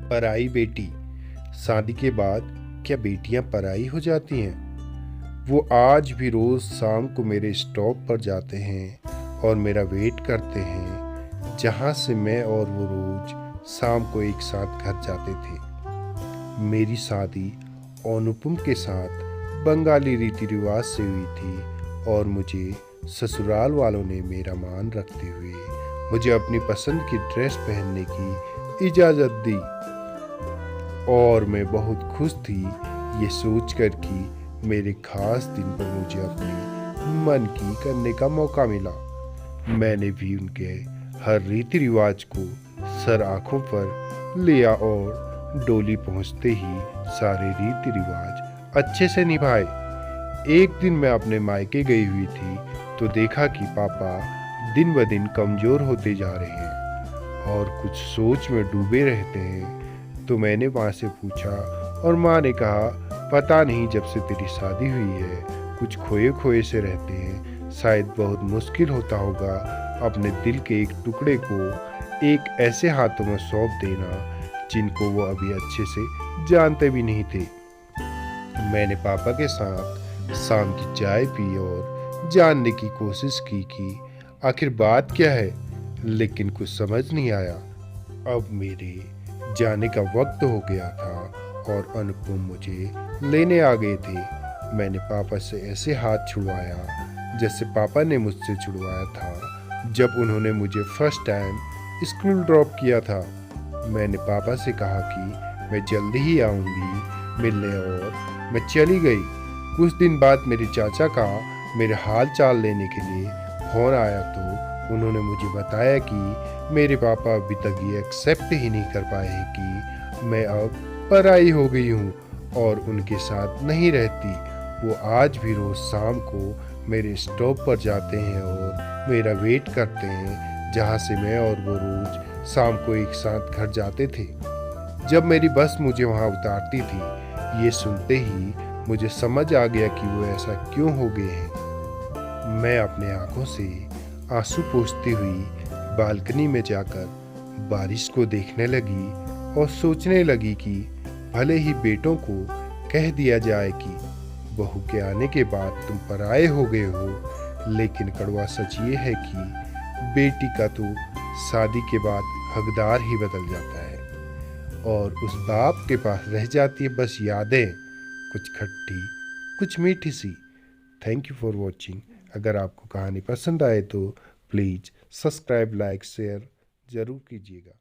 पराई बेटी। शादी के बाद क्या बेटियां पराई हो जाती हैं? वो आज भी रोज शाम को मेरे स्टॉप पर जाते हैं और मेरा वेट करते हैं, जहां से मैं और वो रोज शाम को एक साथ घर जाते थे। मेरी शादी अनुपम के साथ बंगाली रीति रिवाज से हुई थी और मुझे ससुराल वालों ने मेरा मान रखते हुए मुझे अपनी पसंद की ड्रेस पहनने की इजाज़त दी और मैं बहुत खुश थी ये सोचकर कि मेरे खास दिन पर मुझे अपने मन की करने का मौका मिला। मैंने भी उनके हर रीति रिवाज को सर आंखों पर लिया और डोली पहुंचते ही सारे रीति रिवाज अच्छे से निभाए। एक दिन मैं अपने मायके गई हुई थी तो देखा कि पापा दिन ब दिन कमज़ोर होते जा रहे हैं और कुछ सोच में डूबे रहते हैं। तो मैंने माँ से पूछा और माँ ने कहा, पता नहीं, जब से तेरी शादी हुई है कुछ खोए खोए से रहते हैं। शायद बहुत मुश्किल होता होगा अपने दिल के एक टुकड़े को एक ऐसे हाथों में सौंप देना जिनको वो अभी अच्छे से जानते भी नहीं थे। मैंने पापा के साथ शाम की चाय पी और जानने की कोशिश की कि आखिर बात क्या है, लेकिन कुछ समझ नहीं आया। अब मेरे जाने का वक्त हो गया था और अनुपम मुझे लेने आ गए थे। मैंने पापा से ऐसे हाथ छुड़वाया जैसे पापा ने मुझसे छुड़वाया था जब उन्होंने मुझे फर्स्ट टाइम स्कूल ड्रॉप किया था। मैंने पापा से कहा कि मैं जल्दी ही आऊँगी मिलने और मैं चली गई। कुछ दिन बाद मेरे चाचा का मेरे हाल चाल लेने के लिए फ़ोन आया तो उन्होंने मुझे बताया कि मेरे पापा अभी तक ये एक्सेप्ट ही नहीं कर पाए हैं कि मैं अब पराई हो गई हूँ और उनके साथ नहीं रहती। वो आज भी रोज़ शाम को मेरे स्टॉप पर जाते हैं और मेरा वेट करते हैं, जहाँ से मैं और वो रोज़ शाम को एक साथ घर जाते थे। जब मेरी बस मुझे वहाँ उतारती थी, ये सुनते ही मुझे समझ आ गया कि वो ऐसा क्यों हो गए हैं। मैं अपने आंखों से आंसू पोंछती हुई बालकनी में जाकर बारिश को देखने लगी और सोचने लगी कि भले ही बेटों को कह दिया जाए कि बहू के आने के बाद तुम पराए हो गए हो, लेकिन कड़वा सच ये है कि बेटी का तो शादी के बाद हकदार ही बदल जाता है और उस बाप के पास रह जाती है बस यादें, कुछ खट्टी कुछ मीठी सी। Thank you for watching. अगर आपको कहानी पसंद आए तो प्लीज़ सब्सक्राइब, लाइक, शेयर ज़रूर कीजिएगा।